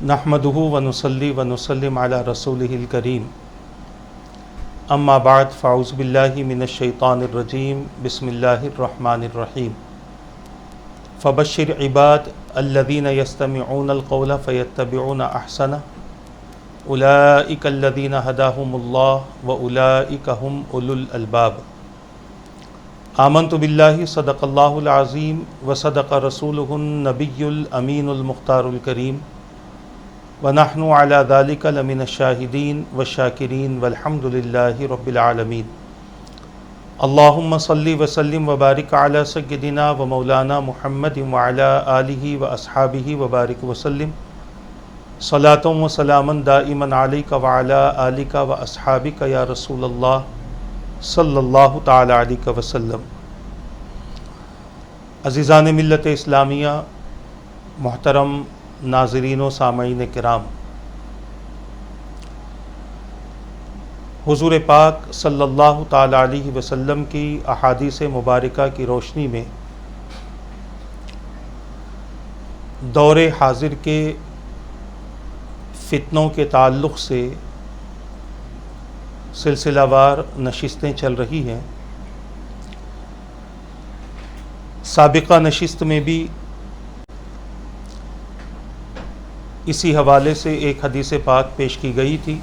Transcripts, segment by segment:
نحمدہ ونصلی ونسلم علی رسولہ الکریم اما بعد فاعوذ باللہ من الشیطان الرجیم بسم اللہ الرحمن الرحیم فبشر عباد الذین یستمعون القول فیتبعون احسنہ اولئک الذین ھداھم اللہ واولئک ھم اولو الالباب آمنت باللہ صدق اللہ العظیم وصدق رسولہ النبی الامین المختار الکریم ونحن علی ذلک لمن الشاہدین والشاکرین والحمد للہ رب العالمین اللہم صلی وسلم وبارک علی سیدنا و مولانا محمد وعلی آلہ واصحابہ وبارک وسلم صلاۃ و سلاما دائما علیک وعلی آلک واصحابک یا رسول اللہ صلی اللہ تعالی علیہ وسلم۔ عزیزان ملت اسلامیہ، محترم ناظرین و سامعین کرام، حضور پاک صلی اللہ تعالی علیہ وسلم کی احادیث مبارکہ کی روشنی میں دور حاضر کے فتنوں کے تعلق سے سلسلہ وار نشستیں چل رہی ہیں۔ سابقہ نشست میں بھی اسی حوالے سے ایک حدیث پاک پیش کی گئی تھی۔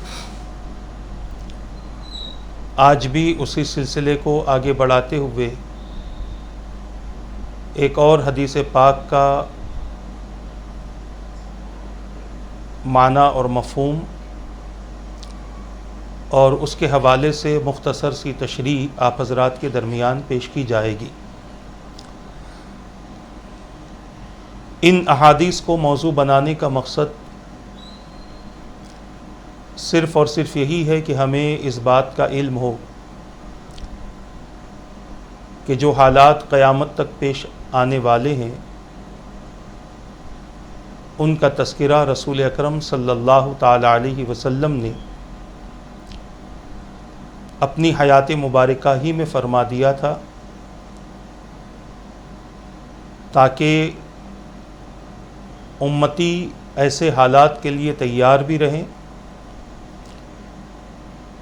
آج بھی اسی سلسلے کو آگے بڑھاتے ہوئے ایک اور حدیث پاک کا معنی اور مفہوم اور اس کے حوالے سے مختصر سی تشریح آپ حضرات کے درمیان پیش کی جائے گی۔ ان احادیث کو موضوع بنانے کا مقصد صرف اور صرف یہی ہے کہ ہمیں اس بات کا علم ہو کہ جو حالات قیامت تک پیش آنے والے ہیں ان کا تذکرہ رسول اکرم صلی اللہ تعالی علیہ وسلم نے اپنی حیات مبارکہ ہی میں فرما دیا تھا، تاکہ امتی ایسے حالات کے لیے تیار بھی رہیں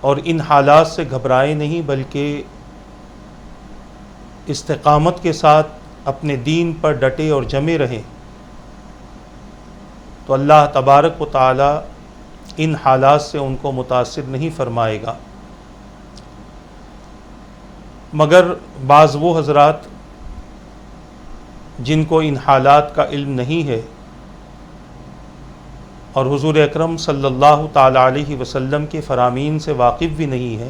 اور ان حالات سے گھبرائے نہیں، بلکہ استقامت کے ساتھ اپنے دین پر ڈٹے اور جمے رہیں، تو اللہ تبارک و تعالی ان حالات سے ان کو متاثر نہیں فرمائے گا۔ مگر بعض وہ حضرات جن کو ان حالات کا علم نہیں ہے اور حضور اکرم صلی اللہ تعالی علیہ وسلم کے فرامین سے واقف بھی نہیں ہے،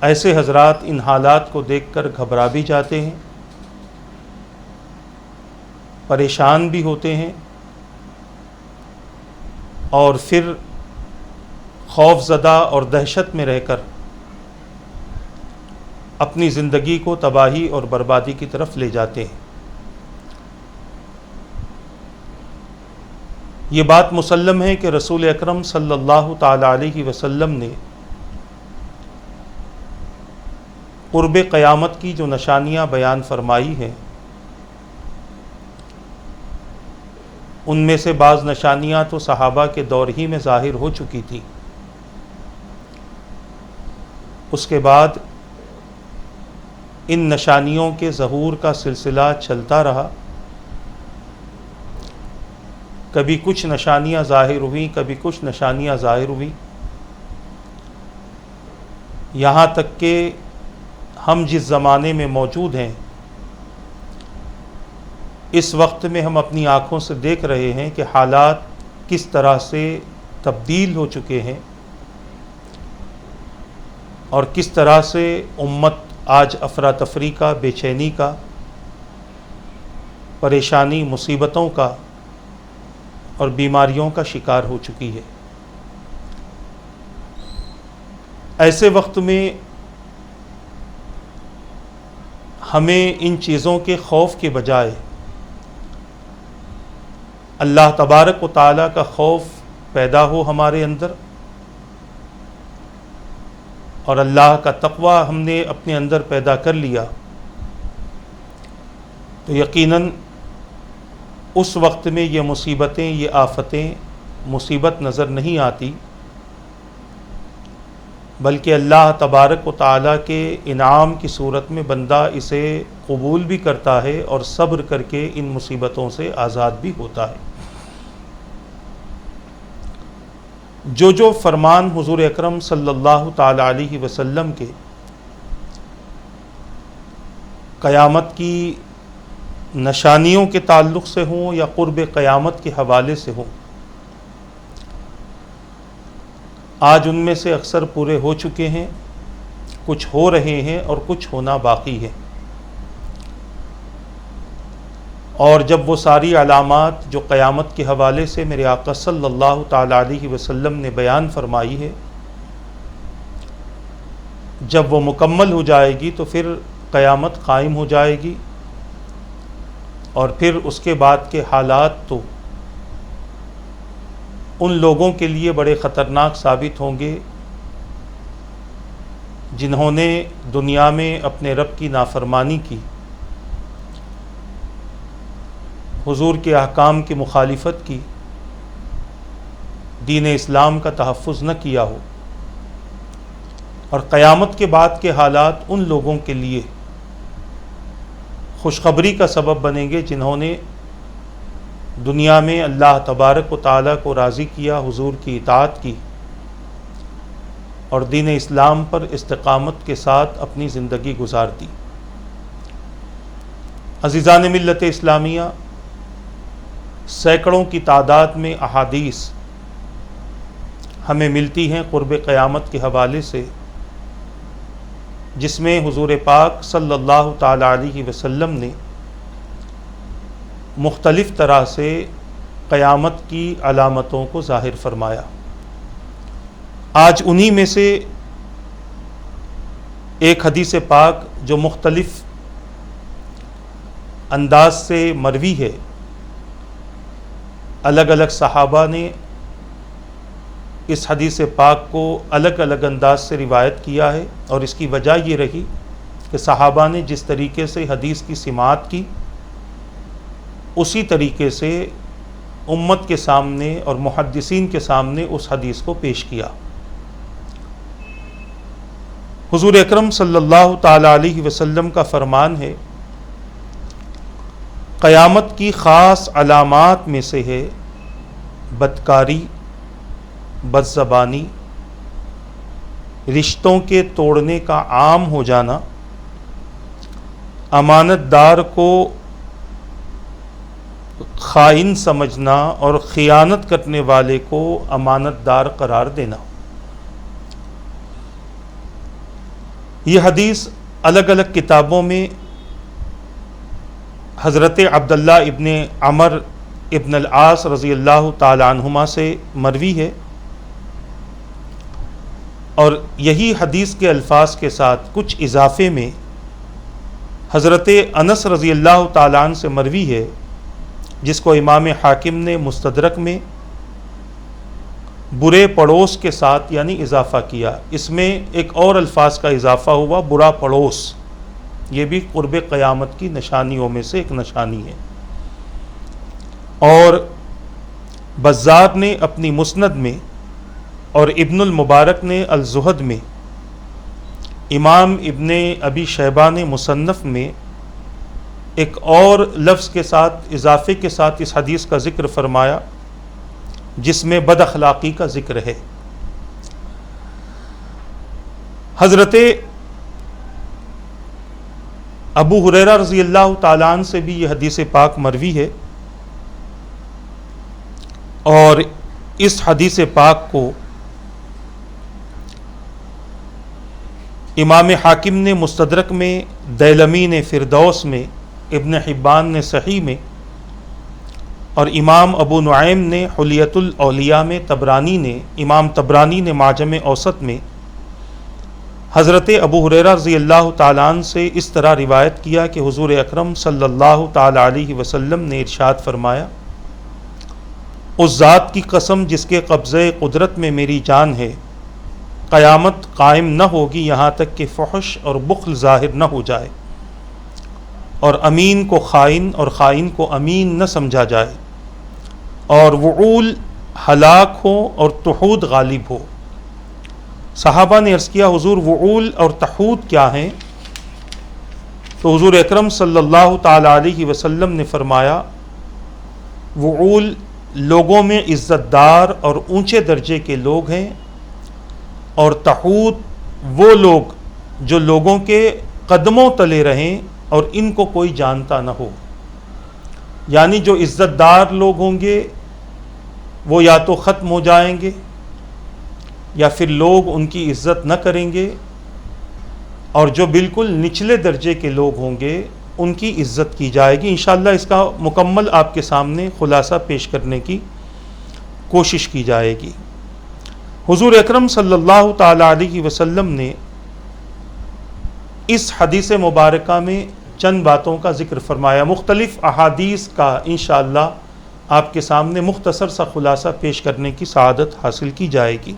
ایسے حضرات ان حالات کو دیکھ کر گھبرا بھی جاتے ہیں، پریشان بھی ہوتے ہیں اور پھر خوف زدہ اور دہشت میں رہ کر اپنی زندگی کو تباہی اور بربادی کی طرف لے جاتے ہیں۔ یہ بات مسلم ہے کہ رسول اکرم صلی اللہ تعالی علیہ وسلم نے قرب قیامت کی جو نشانیاں بیان فرمائی ہیں ان میں سے بعض نشانیاں تو صحابہ کے دور ہی میں ظاہر ہو چکی تھی، اس کے بعد ان نشانیوں کے ظہور کا سلسلہ چلتا رہا۔ کبھی کچھ نشانیاں ظاہر ہوئیں، کبھی کچھ نشانیاں ظاہر ہوئیں، یہاں تک کہ ہم جس زمانے میں موجود ہیں اس وقت میں ہم اپنی آنکھوں سے دیکھ رہے ہیں کہ حالات کس طرح سے تبدیل ہو چکے ہیں اور کس طرح سے امت آج افراتفری کا، بے چینی کا، پریشانی، مصیبتوں کا اور بیماریوں کا شکار ہو چکی ہے۔ ایسے وقت میں ہمیں ان چیزوں کے خوف کے بجائے اللہ تبارک و تعالیٰ کا خوف پیدا ہو ہمارے اندر اور اللہ کا تقوی ہم نے اپنے اندر پیدا کر لیا تو یقیناً اس وقت میں یہ مصیبتیں، یہ آفتیں مصیبت نظر نہیں آتی، بلکہ اللہ تبارک و تعالیٰ کے انعام کی صورت میں بندہ اسے قبول بھی کرتا ہے اور صبر کر کے ان مصیبتوں سے آزاد بھی ہوتا ہے۔ جو فرمان حضور اکرم صلی اللہ تعالی علیہ وسلم کے قیامت کی نشانیوں کے تعلق سے ہوں یا قرب قیامت کے حوالے سے ہوں، آج ان میں سے اکثر پورے ہو چکے ہیں، کچھ ہو رہے ہیں اور کچھ ہونا باقی ہے۔ اور جب وہ ساری علامات جو قیامت کے حوالے سے میرے آقا صلی اللہ تعالی علیہ وسلم نے بیان فرمائی ہے، جب وہ مکمل ہو جائے گی تو پھر قیامت قائم ہو جائے گی، اور پھر اس کے بعد کے حالات تو ان لوگوں کے لیے بڑے خطرناک ثابت ہوں گے جنہوں نے دنیا میں اپنے رب کی نافرمانی کی، حضور کے احکام کی مخالفت کی، دین اسلام کا تحفظ نہ کیا ہو۔ اور قیامت کے بعد کے حالات ان لوگوں کے لیے خوشخبری کا سبب بنیں گے جنہوں نے دنیا میں اللہ تبارک و تعالیٰ کو راضی کیا، حضور کی اطاعت کی اور دین اسلام پر استقامت کے ساتھ اپنی زندگی گزار دی۔ عزیزان ملت اسلامیہ، سینکڑوں کی تعداد میں احادیث ہمیں ملتی ہیں قرب قیامت کے حوالے سے، جس میں حضور پاک صلی اللہ تعالی علیہ وسلم نے مختلف طرح سے قیامت کی علامتوں کو ظاہر فرمایا۔ آج انہی میں سے ایک حدیث پاک جو مختلف انداز سے مروی ہے، الگ الگ صحابہ نے اس حدیث پاک کو الگ الگ انداز سے روایت کیا ہے، اور اس کی وجہ یہ رہی کہ صحابہ نے جس طریقے سے حدیث کی سماعت کی، اسی طریقے سے امت کے سامنے اور محدثین کے سامنے اس حدیث کو پیش کیا۔ حضور اکرم صلی اللہ تعالی علیہ وسلم کا فرمان ہے، قیامت کی خاص علامات میں سے ہے بدکاری، بدزبانی، رشتوں کے توڑنے کا عام ہو جانا، امانت دار کو خائن سمجھنا اور خیانت کرنے والے کو امانت دار قرار دینا۔ یہ حدیث الگ الگ کتابوں میں حضرت عبداللہ ابن عمر ابن العاص رضی اللہ تعالی عنہما سے مروی ہے، اور یہی حدیث کے الفاظ کے ساتھ کچھ اضافے میں حضرت انس رضی اللہ تعالی عنہ سے مروی ہے، جس کو امام حاکم نے مستدرک میں برے پڑوس کے ساتھ یعنی اضافہ کیا۔ اس میں ایک اور الفاظ کا اضافہ ہوا، برا پڑوس۔ یہ بھی قرب قیامت کی نشانیوں میں سے ایک نشانی ہے۔ اور بزار نے اپنی مسند میں اور ابن المبارک نے الزہد میں، امام ابن ابی شیبہ نے مصنف میں ایک اور لفظ کے ساتھ، اضافے کے ساتھ اس حدیث کا ذکر فرمایا، جس میں بد اخلاقی کا ذکر ہے۔ حضرت ابو ہریرہ رضی اللہ تعالیٰ عنہ سے بھی یہ حدیث پاک مروی ہے، اور اس حدیث پاک کو امام حاکم نے مستدرک میں، دیلمی نے فردوس میں، ابن حبان نے صحیح میں، اور امام ابو نعیم نے حلیۃ الاولیاء میں، امام طبرانی نے معجم اوسط میں حضرت ابو ہریرہ رضی اللہ تعالیٰ عنہ سے اس طرح روایت کیا کہ حضور اکرم صلی اللہ تعالی علیہ وسلم نے ارشاد فرمایا، اس ذات کی قسم جس کے قبضے قدرت میں میری جان ہے، قیامت قائم نہ ہوگی یہاں تک کہ فحش اور بخل ظاہر نہ ہو جائے، اور امین کو خائن اور خائن کو امین نہ سمجھا جائے، اور وعول ہلاک ہو اور تحود غالب ہو۔ صحابہ نے عرض کیا حضور وعول اور تحود کیا ہیں؟ تو حضور اکرم صلی اللہ تعالی علیہ وسلم نے فرمایا وعول لوگوں میں عزت دار اور اونچے درجے کے لوگ ہیں، اور تحود وہ لوگ جو لوگوں کے قدموں تلے رہیں اور ان کو کوئی جانتا نہ ہو۔ یعنی جو عزت دار لوگ ہوں گے وہ یا تو ختم ہو جائیں گے یا پھر لوگ ان کی عزت نہ کریں گے، اور جو بالکل نچلے درجے کے لوگ ہوں گے ان کی عزت کی جائے گی۔ انشاءاللہ اس کا مکمل آپ کے سامنے خلاصہ پیش کرنے کی کوشش کی جائے گی۔ حضور اکرم صلی اللہ تعالی علیہ وسلم نے اس حدیث مبارکہ میں چند باتوں کا ذکر فرمایا۔ مختلف احادیث کا انشاءاللہ آپ کے سامنے مختصر سا خلاصہ پیش کرنے کی سعادت حاصل کی جائے گی۔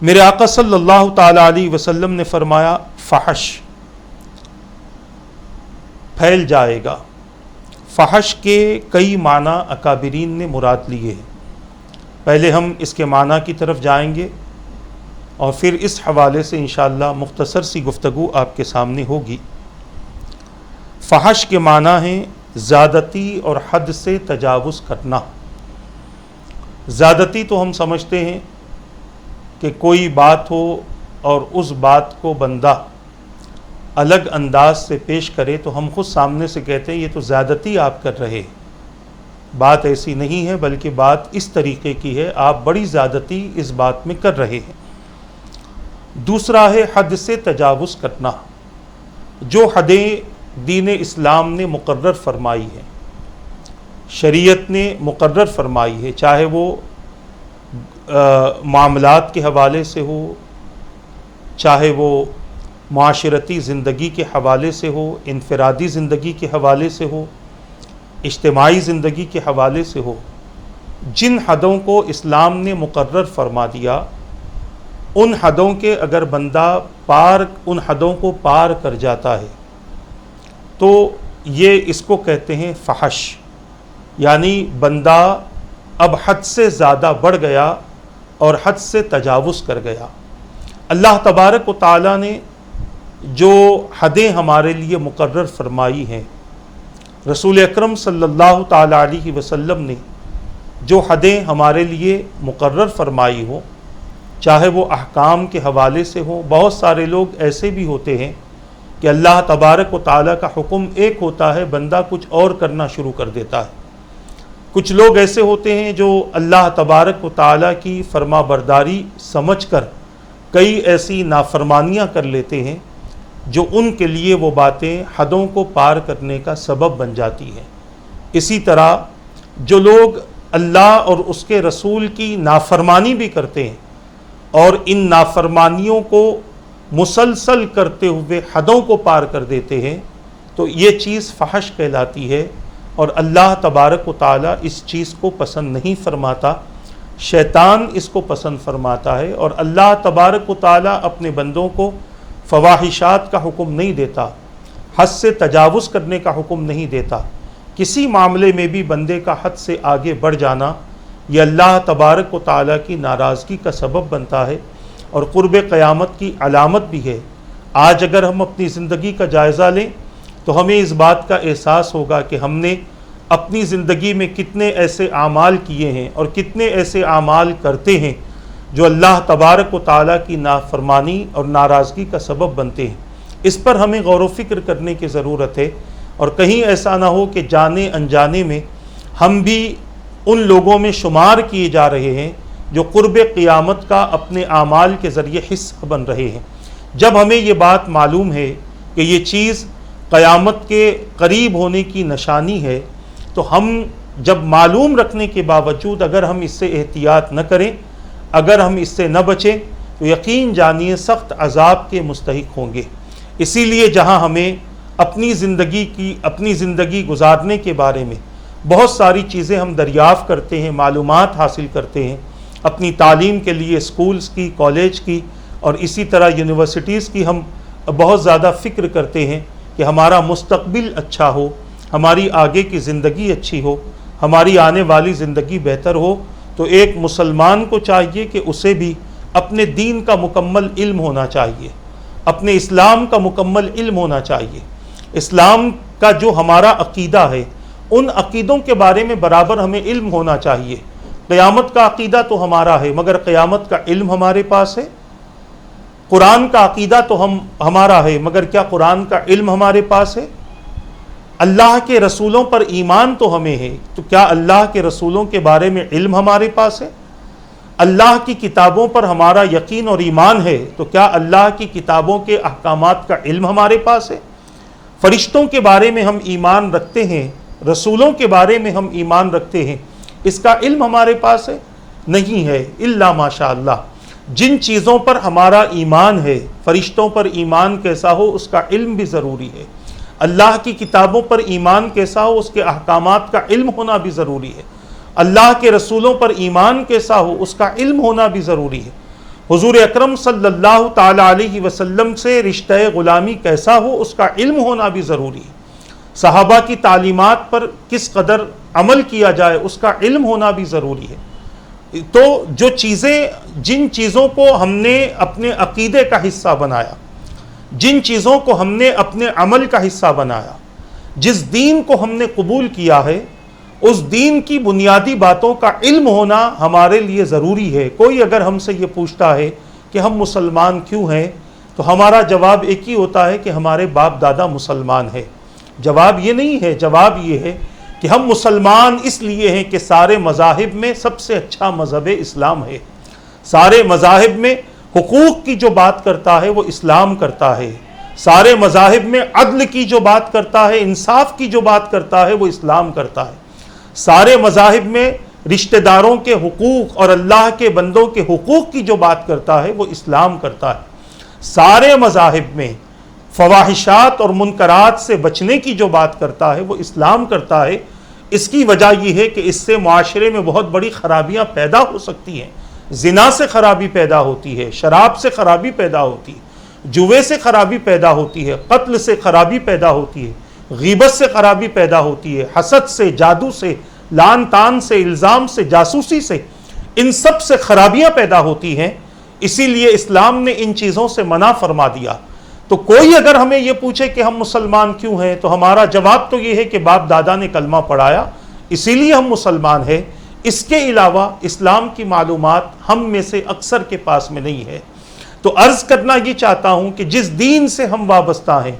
میرے آقا صلی اللہ تعالی علیہ وسلم نے فرمایا فحش پھیل جائے گا۔ فحش کے کئی معنی اکابرین نے مراد لیے ہیں۔ پہلے ہم اس کے معنی کی طرف جائیں گے اور پھر اس حوالے سے انشاءاللہ مختصر سی گفتگو آپ کے سامنے ہوگی۔ فحش کے معنی ہیں زیادتی اور حد سے تجاوز کرنا۔ زیادتی تو ہم سمجھتے ہیں کہ کوئی بات ہو اور اس بات کو بندہ الگ انداز سے پیش کرے تو ہم خود سامنے سے کہتے ہیں یہ تو زیادتی آپ کر رہے ہیں۔ بات ایسی نہیں ہے بلکہ بات اس طریقے کی ہے، آپ بڑی زیادتی اس بات میں کر رہے ہیں۔ دوسرا ہے حد سے تجاوز کرنا، جو حدیں دین اسلام نے مقرر فرمائی ہے، شریعت نے مقرر فرمائی ہے، چاہے وہ معاملات کے حوالے سے ہو، چاہے وہ معاشرتی زندگی کے حوالے سے ہو، انفرادی زندگی کے حوالے سے ہو، اجتماعی زندگی کے حوالے سے ہو، جن حدوں کو اسلام نے مقرر فرما دیا ان حدوں کے اگر بندہ ان حدوں کو پار کر جاتا ہے تو یہ اس کو کہتے ہیں فحش، یعنی بندہ اب حد سے زیادہ بڑھ گیا اور حد سے تجاوز کر گیا۔ اللہ تبارک و تعالیٰ نے جو حدیں ہمارے لیے مقرر فرمائی ہیں، رسول اکرم صلی اللہ تعالی علیہ وسلم نے جو حدیں ہمارے لیے مقرر فرمائی ہوں، چاہے وہ احکام کے حوالے سے ہوں۔ بہت سارے لوگ ایسے بھی ہوتے ہیں کہ اللہ تبارک و تعالیٰ کا حکم ایک ہوتا ہے، بندہ کچھ اور کرنا شروع کر دیتا ہے۔ کچھ لوگ ایسے ہوتے ہیں جو اللہ تبارک و تعالیٰ کی فرما برداری سمجھ کر کئی ایسی نافرمانیاں کر لیتے ہیں جو ان کے لیے وہ باتیں حدوں کو پار کرنے کا سبب بن جاتی ہیں۔ اسی طرح جو لوگ اللہ اور اس کے رسول کی نافرمانی بھی کرتے ہیں اور ان نافرمانیوں کو مسلسل کرتے ہوئے حدوں کو پار کر دیتے ہیں تو یہ چیز فحش کہلاتی ہے، اور اللہ تبارک و تعالیٰ اس چیز کو پسند نہیں فرماتا، شیطان اس کو پسند فرماتا ہے، اور اللہ تبارک و تعالیٰ اپنے بندوں کو فواحشات کا حکم نہیں دیتا، حد سے تجاوز کرنے کا حکم نہیں دیتا۔ کسی معاملے میں بھی بندے کا حد سے آگے بڑھ جانا یہ اللہ تبارک و تعالیٰ کی ناراضگی کا سبب بنتا ہے اور قرب قیامت کی علامت بھی ہے۔ آج اگر ہم اپنی زندگی کا جائزہ لیں تو ہمیں اس بات کا احساس ہوگا کہ ہم نے اپنی زندگی میں کتنے ایسے اعمال کیے ہیں اور کتنے ایسے اعمال کرتے ہیں جو اللہ تبارک و تعالیٰ کی نافرمانی اور ناراضگی کا سبب بنتے ہیں۔ اس پر ہمیں غور و فکر کرنے کی ضرورت ہے، اور کہیں ایسا نہ ہو کہ جانے انجانے میں ہم بھی ان لوگوں میں شمار کیے جا رہے ہیں جو قرب قیامت کا اپنے اعمال کے ذریعے حصہ بن رہے ہیں۔ جب ہمیں یہ بات معلوم ہے کہ یہ چیز قیامت کے قریب ہونے کی نشانی ہے تو ہم جب معلوم رکھنے کے باوجود اگر ہم اس سے احتیاط نہ کریں، اگر ہم اس سے نہ بچیں تو یقین جانیے سخت عذاب کے مستحق ہوں گے۔ اسی لیے جہاں ہمیں اپنی زندگی گزارنے کے بارے میں بہت ساری چیزیں ہم دریافت کرتے ہیں، معلومات حاصل کرتے ہیں، اپنی تعلیم کے لیے اسکولز کی، کالج کی اور اسی طرح یونیورسٹیز کی ہم بہت زیادہ فکر کرتے ہیں کہ ہمارا مستقبل اچھا ہو، ہماری آگے کی زندگی اچھی ہو، ہماری آنے والی زندگی بہتر ہو، تو ایک مسلمان کو چاہیے کہ اسے بھی اپنے دین کا مکمل علم ہونا چاہیے، اپنے اسلام کا مکمل علم ہونا چاہیے۔ اسلام کا جو ہمارا عقیدہ ہے، ان عقیدوں کے بارے میں برابر ہمیں علم ہونا چاہیے۔ قیامت کا عقیدہ تو ہمارا ہے، مگر قیامت کا علم ہمارے پاس ہے۔ قرآن کا عقیدہ تو ہمارا ہے، مگر کیا قرآن کا علم ہمارے پاس ہے؟ اللہ کے رسولوں پر ایمان تو ہمیں ہے، تو کیا اللہ کے رسولوں کے بارے میں علم ہمارے پاس ہے؟ اللہ کی کتابوں پر ہمارا یقین اور ایمان ہے، تو کیا اللہ کی کتابوں کے احکامات کا علم ہمارے پاس ہے؟ فرشتوں کے بارے میں ہم ایمان رکھتے ہیں، رسولوں کے بارے میں ہم ایمان رکھتے ہیں، اس کا علم ہمارے پاس ہے؟ نہیں ہے، الا ماشاء اللہ۔ جن چیزوں پر ہمارا ایمان ہے، فرشتوں پر ایمان کیسا ہو اس کا علم بھی ضروری ہے، اللہ کی کتابوں پر ایمان کیسا ہو اس کے احکامات کا علم ہونا بھی ضروری ہے، اللہ کے رسولوں پر ایمان کیسا ہو اس کا علم ہونا بھی ضروری ہے، حضور اکرم صلی اللہ تعالی علیہ وسلم سے رشتہ غلامی کیسا ہو اس کا علم ہونا بھی ضروری ہے، صحابہ کی تعلیمات پر کس قدر عمل کیا جائے اس کا علم ہونا بھی ضروری ہے۔ تو جن چیزوں کو ہم نے اپنے عقیدے کا حصہ بنایا، جن چیزوں کو ہم نے اپنے عمل کا حصہ بنایا، جس دین کو ہم نے قبول کیا ہے، اس دین کی بنیادی باتوں کا علم ہونا ہمارے لیے ضروری ہے۔ کوئی اگر ہم سے یہ پوچھتا ہے کہ ہم مسلمان کیوں ہیں، تو ہمارا جواب ایک ہی ہوتا ہے کہ ہمارے باپ دادا مسلمان ہیں۔ جواب یہ نہیں ہے، جواب یہ ہے کہ ہم مسلمان اس لیے ہیں کہ سارے مذاہب میں سب سے اچھا مذہب اسلام ہے، سارے مذاہب میں حقوق کی جو بات کرتا ہے وہ اسلام کرتا ہے، سارے مذاہب میں عدل کی جو بات کرتا ہے، انصاف کی جو بات کرتا ہے وہ اسلام کرتا ہے، سارے مذاہب میں رشتہ داروں کے حقوق اور اللہ کے بندوں کے حقوق کی جو بات کرتا ہے وہ اسلام کرتا ہے، سارے مذاہب میں فواحشات اور منکرات سے بچنے کی جو بات کرتا ہے وہ اسلام کرتا ہے۔ اس کی وجہ یہ ہے کہ اس سے معاشرے میں بہت بڑی خرابیاں پیدا ہو سکتی ہیں، زنا سے خرابی پیدا ہوتی ہے، شراب سے خرابی پیدا ہوتی ہے، جوے سے خرابی پیدا ہوتی ہے، قتل سے خرابی پیدا ہوتی ہے، غیبت سے خرابی پیدا ہوتی ہے، حسد سے، جادو سے، لعن طعن سے، الزام سے، جاسوسی سے، ان سب سے خرابیاں پیدا ہوتی ہیں۔ اسی لیے اسلام نے ان چیزوں سے منع فرما دیا۔ تو کوئی اگر ہمیں یہ پوچھے کہ ہم مسلمان کیوں ہیں، تو ہمارا جواب تو یہ ہے کہ باپ دادا نے کلمہ پڑھایا اسی لیے ہم مسلمان ہیں، اس کے علاوہ اسلام کی معلومات ہم میں سے اکثر کے پاس میں نہیں ہے۔ تو عرض کرنا یہ چاہتا ہوں کہ جس دین سے ہم وابستہ ہیں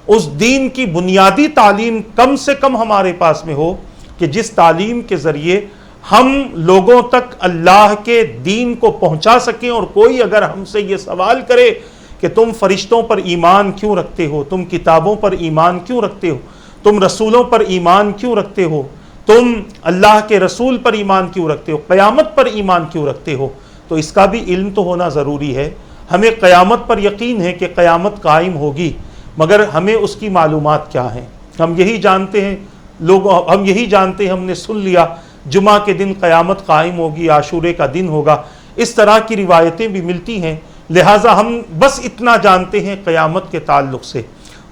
اس دین کی بنیادی تعلیم کم سے کم ہمارے پاس میں ہو، کہ جس تعلیم کے ذریعے ہم لوگوں تک اللہ کے دین کو پہنچا سکیں۔ اور کوئی اگر ہم سے یہ سوال کرے کہ تم فرشتوں پر ایمان کیوں رکھتے ہو، تم کتابوں پر ایمان کیوں رکھتے ہو، تم رسولوں پر ایمان کیوں رکھتے ہو، تم اللہ کے رسول پر ایمان کیوں رکھتے ہو، قیامت پر ایمان کیوں رکھتے ہو، تو اس کا بھی علم تو ہونا ضروری ہے۔ ہمیں قیامت پر یقین ہے کہ قیامت قائم ہوگی، مگر ہمیں اس کی معلومات کیا ہیں؟ ہم یہی جانتے ہیں، ہم نے سن لیا جمعہ کے دن قیامت قائم ہوگی، عاشورے کا دن ہوگا، اس طرح کی روایتیں بھی ملتی ہیں، لہٰذا ہم بس اتنا جانتے ہیں قیامت کے تعلق سے،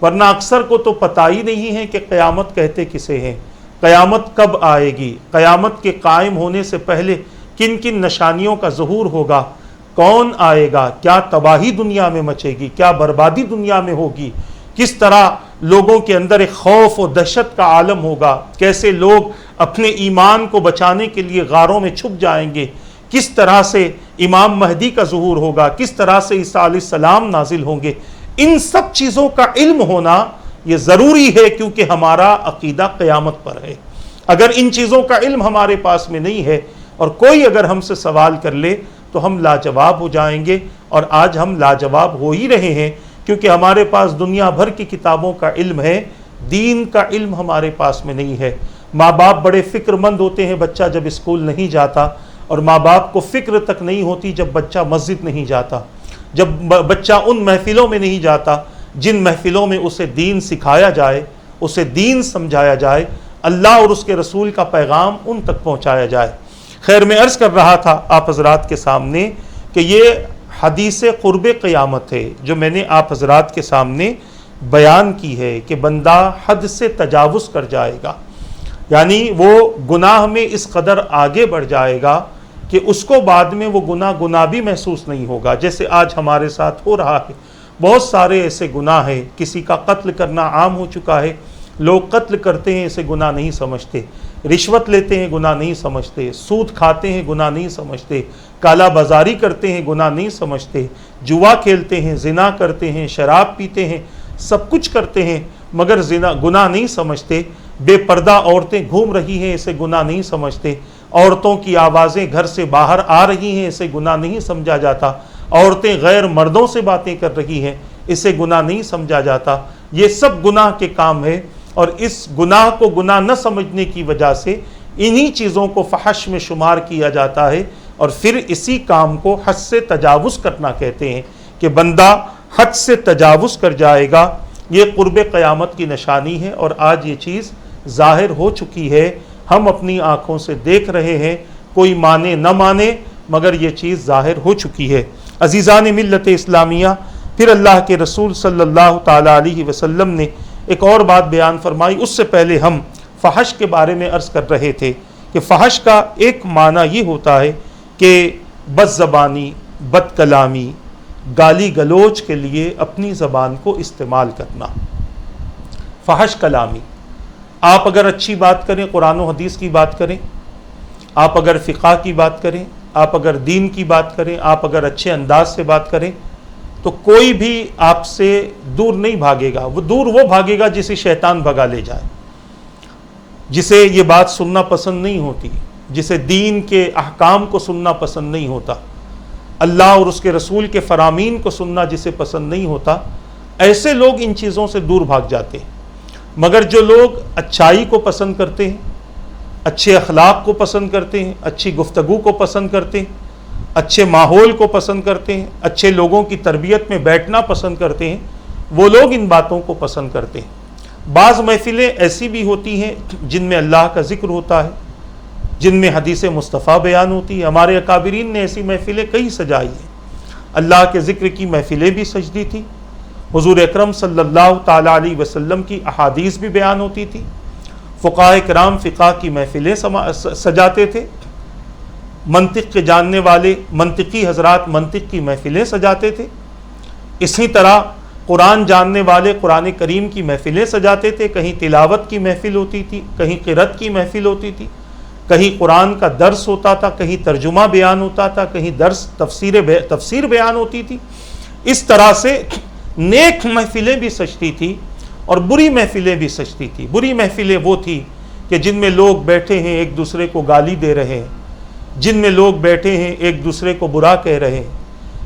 ورنہ اکثر کو تو پتہ ہی نہیں ہے کہ قیامت کہتے کسے ہیں، قیامت کب آئے گی، قیامت کے قائم ہونے سے پہلے کن کن نشانیوں کا ظہور ہوگا، کون آئے گا، کیا تباہی دنیا میں مچے گی، کیا بربادی دنیا میں ہوگی، کس طرح لوگوں کے اندر ایک خوف و دہشت کا عالم ہوگا، کیسے لوگ اپنے ایمان کو بچانے کے لیے غاروں میں چھپ جائیں گے، کس طرح سے امام مہدی کا ظہور ہوگا، کس طرح سے عیسیٰ علیہ السلام نازل ہوں گے، ان سب چیزوں کا علم ہونا یہ ضروری ہے، کیونکہ ہمارا عقیدہ قیامت پر ہے۔ اگر ان چیزوں کا علم ہمارے پاس میں نہیں ہے اور کوئی اگر ہم سے سوال کر لے تو ہم لاجواب ہو جائیں گے، اور آج ہم لاجواب ہو ہی رہے ہیں، کیونکہ ہمارے پاس دنیا بھر کی کتابوں کا علم ہے، دین کا علم ہمارے پاس میں نہیں ہے۔ ماں باپ بڑے فکر مند ہوتے ہیں بچہ جب اسکول نہیں جاتا، اور ماں باپ کو فکر تک نہیں ہوتی جب بچہ مسجد نہیں جاتا، جب بچہ ان محفلوں میں نہیں جاتا جن محفلوں میں اسے دین سکھایا جائے، اسے دین سمجھایا جائے، اللہ اور اس کے رسول کا پیغام ان تک پہنچایا جائے۔ خیر، میں عرض کر رہا تھا آپ حضرات کے سامنے کہ یہ حدیث قرب قیامت ہے جو میں نے آپ حضرات کے سامنے بیان کی ہے کہ بندہ حد سے تجاوز کر جائے گا، یعنی وہ گناہ میں اس قدر آگے بڑھ جائے گا کہ اس کو بعد میں وہ گناہ بھی محسوس نہیں ہوگا، جیسے آج ہمارے ساتھ ہو رہا ہے۔ بہت سارے ایسے گناہ ہیں، کسی کا قتل کرنا عام ہو چکا ہے، لوگ قتل کرتے ہیں اسے گناہ نہیں سمجھتے، رشوت لیتے ہیں گناہ نہیں سمجھتے، سود کھاتے ہیں گناہ نہیں سمجھتے، کالا بازاری کرتے ہیں گناہ نہیں سمجھتے، جوا کھیلتے ہیں، زنا کرتے ہیں، شراب پیتے ہیں، سب کچھ کرتے ہیں مگر گناہ نہیں سمجھتے۔ بے پردہ عورتیں گھوم رہی ہیں، اسے گناہ نہیں سمجھتے، عورتوں کی آوازیں گھر سے باہر آ رہی ہیں، اسے گناہ نہیں سمجھا جاتا، عورتیں غیر مردوں سے باتیں کر رہی ہیں، اسے گناہ نہیں سمجھا جاتا۔ یہ سب گناہ کے کام ہے، اور اس گناہ کو گناہ نہ سمجھنے کی وجہ سے انہی چیزوں کو فحش میں شمار کیا جاتا ہے، اور پھر اسی کام کو حد سے تجاوز کرنا کہتے ہیں کہ بندہ حد سے تجاوز کر جائے گا۔ یہ قرب قیامت کی نشانی ہے، اور آج یہ چیز ظاہر ہو چکی ہے، ہم اپنی آنکھوں سے دیکھ رہے ہیں، کوئی مانے نہ مانے مگر یہ چیز ظاہر ہو چکی ہے۔ عزیزان ملت اسلامیہ، پھر اللہ کے رسول صلی اللہ تعالی علیہ وسلم نے ایک اور بات بیان فرمائی۔ اس سے پہلے ہم فحش کے بارے میں عرض کر رہے تھے کہ فحش کا ایک معنی یہ ہوتا ہے کہ بد زبانی، بد کلامی، گالی گلوچ کے لیے اپنی زبان کو استعمال کرنا، فحش کلامی۔ آپ اگر اچھی بات کریں، قرآن و حدیث کی بات کریں، آپ اگر فقہ کی بات کریں، آپ اگر دین کی بات کریں، آپ اگر اچھے انداز سے بات کریں، تو کوئی بھی آپ سے دور نہیں بھاگے گا۔ وہ بھاگے گا جسے شیطان بھگا لے جائے، جسے یہ بات سننا پسند نہیں ہوتی، جسے دین کے احکام کو سننا پسند نہیں ہوتا، اللہ اور اس کے رسول کے فرامین کو سننا جسے پسند نہیں ہوتا، ایسے لوگ ان چیزوں سے دور بھاگ جاتے ہیں۔ مگر جو لوگ اچھائی کو پسند کرتے ہیں، اچھے اخلاق کو پسند کرتے ہیں، اچھی گفتگو کو پسند کرتے ہیں، اچھے ماحول کو پسند کرتے ہیں، اچھے لوگوں کی تربیت میں بیٹھنا پسند کرتے ہیں، وہ لوگ ان باتوں کو پسند کرتے ہیں۔ بعض محفلیں ایسی بھی ہوتی ہیں جن میں اللہ کا ذکر ہوتا ہے، جن میں حدیث مصطفیٰ بیان ہوتی ہے۔ ہمارے اکابرین نے ایسی محفلیں کئی سجائی ہیں، اللہ کے ذکر کی محفلیں بھی سجدی تھی، حضور اکرم صلی اللہ تعالیٰ علیہ وسلم کی احادیث بھی بیان ہوتی تھی، فقہاء کرام فقہ کی محفلیں سجاتے تھے، منطق کے جاننے والے منطقی حضرات منطق کی محفلیں سجاتے تھے، اسی طرح قرآن جاننے والے قرآن کریم کی محفلیں سجاتے تھے۔ کہیں تلاوت کی محفل ہوتی تھی، کہیں قرأت کی محفل ہوتی تھی، کہیں قرآن کا درس ہوتا تھا، کہیں ترجمہ بیان ہوتا تھا، کہیں درس تفسیر بیان ہوتی تھی۔ اس طرح سے نیک محفلیں بھی سجتی تھی اور بری محفلیں بھی سجتی تھی۔ بری محفلیں وہ تھی کہ جن میں لوگ بیٹھے ہیں ایک دوسرے کو گالی دے رہے ہیں، جن میں لوگ بیٹھے ہیں ایک دوسرے کو برا کہہ رہے ہیں،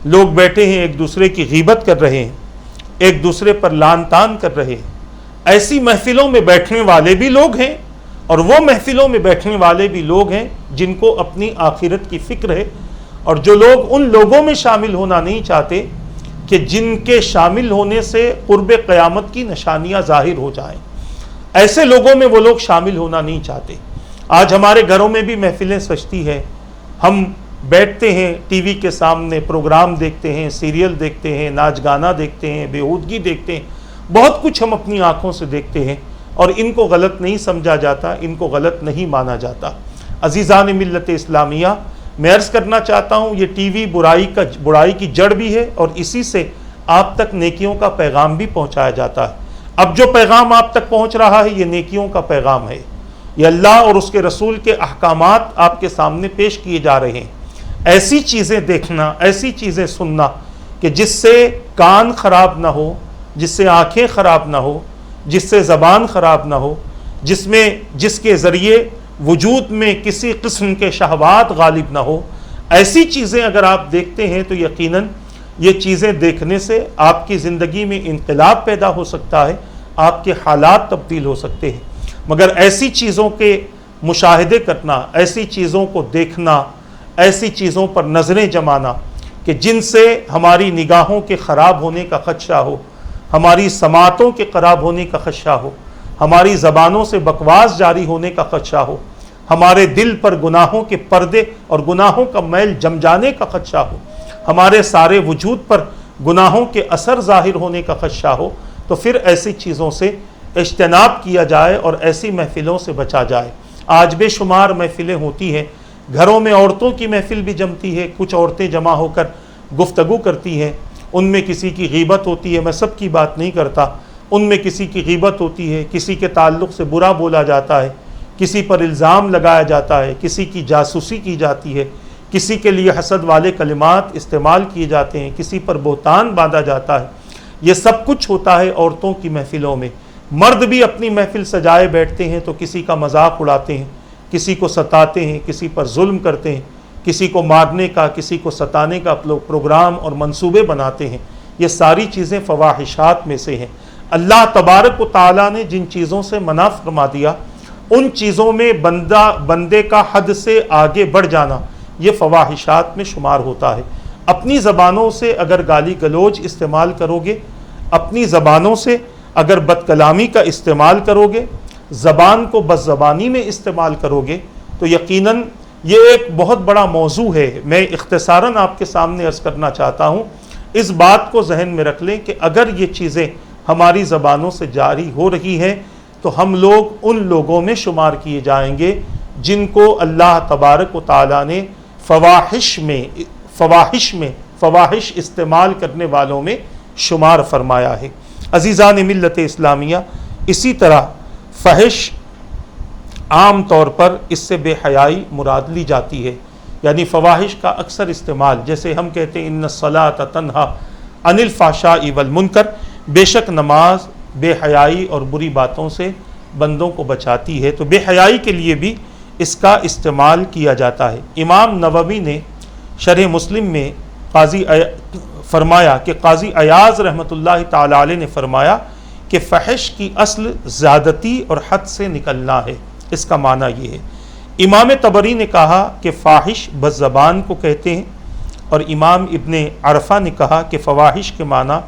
لوگ بیٹھے ہیں ایک دوسرے کی غیبت کر رہے ہیں، ایک دوسرے پر لعن طعن کر رہے ہیں۔ ایسی محفلوں میں بیٹھنے والے بھی لوگ ہیں، اور وہ محفلوں میں بیٹھنے والے بھی لوگ ہیں جن کو اپنی آخرت کی فکر ہے، اور جو لوگ ان لوگوں میں شامل ہونا نہیں چاہتے کہ جن کے شامل ہونے سے قرب قیامت کی نشانیاں ظاہر ہو جائیں، ایسے لوگوں میں وہ لوگ شامل ہونا نہیں چاہتے۔ آج ہمارے گھروں میں بھی محفلیں سجتی ہیں، ہم بیٹھتے ہیں ٹی وی کے سامنے، پروگرام دیکھتے ہیں، سیریل دیکھتے ہیں، ناچ گانا دیکھتے ہیں، بیہودگی دیکھتے ہیں، بہت کچھ ہم اپنی آنکھوں سے دیکھتے ہیں، اور ان کو غلط نہیں سمجھا جاتا، ان کو غلط نہیں مانا جاتا۔ عزیزان ملت اسلامیہ، میں عرض کرنا چاہتا ہوں یہ ٹی وی برائی کی جڑ بھی ہے، اور اسی سے آپ تک نیکیوں کا پیغام بھی پہنچایا جاتا ہے۔ اب جو پیغام آپ تک پہنچ رہا ہے یہ نیکیوں کا پیغام ہے، یہ اللہ اور اس کے رسول کے احکامات آپ کے سامنے پیش کیے جا رہے ہیں۔ ایسی چیزیں دیکھنا، ایسی چیزیں سننا کہ جس سے کان خراب نہ ہو، جس سے آنکھیں خراب نہ ہو، جس سے زبان خراب نہ ہو، جس کے ذریعے وجود میں کسی قسم کے شہوات غالب نہ ہو، ایسی چیزیں اگر آپ دیکھتے ہیں تو یقیناً یہ چیزیں دیکھنے سے آپ کی زندگی میں انقلاب پیدا ہو سکتا ہے، آپ کے حالات تبدیل ہو سکتے ہیں۔ مگر ایسی چیزوں کے مشاہدے کرنا، ایسی چیزوں کو دیکھنا، ایسی چیزوں پر نظریں جمانا کہ جن سے ہماری نگاہوں کے خراب ہونے کا خدشہ ہو، ہماری سماعتوں کے خراب ہونے کا خدشہ ہو، ہماری زبانوں سے بکواس جاری ہونے کا خدشہ ہو، ہمارے دل پر گناہوں کے پردے اور گناہوں کا میل جم جانے کا خدشہ ہو، ہمارے سارے وجود پر گناہوں کے اثر ظاہر ہونے کا خدشہ ہو، تو پھر ایسی چیزوں سے اجتناب کیا جائے اور ایسی محفلوں سے بچا جائے۔ آج بے شمار محفلیں ہوتی ہیں، گھروں میں عورتوں کی محفل بھی جمتی ہے، کچھ عورتیں جمع ہو کر گفتگو کرتی ہیں، ان میں کسی کی غیبت ہوتی ہے، میں سب کی بات نہیں کرتا، ان میں کسی کی غیبت ہوتی ہے، کسی کے تعلق سے برا بولا جاتا ہے، کسی پر الزام لگایا جاتا ہے، کسی کی جاسوسی کی جاتی ہے، کسی کے لیے حسد والے کلمات استعمال کیے جاتے ہیں، کسی پر بہتان باندھا جاتا ہے۔ یہ سب کچھ ہوتا ہے عورتوں کی محفلوں میں۔ مرد بھی اپنی محفل سجائے بیٹھتے ہیں تو کسی کا مذاق اڑاتے ہیں، کسی کو ستاتے ہیں، کسی پر ظلم کرتے ہیں، کسی کو مارنے کا، کسی کو ستانے کا پروگرام اور منصوبے بناتے ہیں۔ یہ ساری چیزیں فواحشات میں سے ہیں۔ اللہ تبارک و تعالیٰ نے جن چیزوں سے منع فرما دیا، ان چیزوں میں بندے کا حد سے آگے بڑھ جانا یہ فواحشات میں شمار ہوتا ہے۔ اپنی زبانوں سے اگر گالی گلوچ استعمال کرو گے، اپنی زبانوں سے اگر بد کلامی کا استعمال کرو گے، زبان کو بد زبانی میں استعمال کرو گے، تو یقیناً یہ ایک بہت بڑا موضوع ہے۔ میں اختصاراً آپ کے سامنے عرض کرنا چاہتا ہوں، اس بات کو ذہن میں رکھ لیں کہ اگر یہ چیزیں ہماری زبانوں سے جاری ہو رہی ہیں تو ہم لوگ ان لوگوں میں شمار کیے جائیں گے جن کو اللہ تبارک و تعالیٰ نے فواحش استعمال کرنے والوں میں شمار فرمایا ہے۔ عزیزان ملت اسلامیہ، اسی طرح فحش عام طور پر اس سے بے حیائی مراد لی جاتی ہے، یعنی فواحش کا اکثر استعمال، جیسے ہم کہتے ہیں ان الصلاۃ تنہی عن الفحشاء والمنکر، بے شک نماز بے حیائی اور بری باتوں سے بندوں کو بچاتی ہے، تو بے حیائی کے لیے بھی اس کا استعمال کیا جاتا ہے۔ امام نووی نے شرح مسلم میں فرمایا کہ قاضی ایاز رحمۃ اللہ تعالی علیہ نے فرمایا کہ فحش کی اصل زیادتی اور حد سے نکلنا ہے، اس کا معنی یہ ہے۔ امام طبری نے کہا کہ فاحش بد زبان کو کہتے ہیں، اور امام ابن عرفہ نے کہا کہ فواحش کے معنی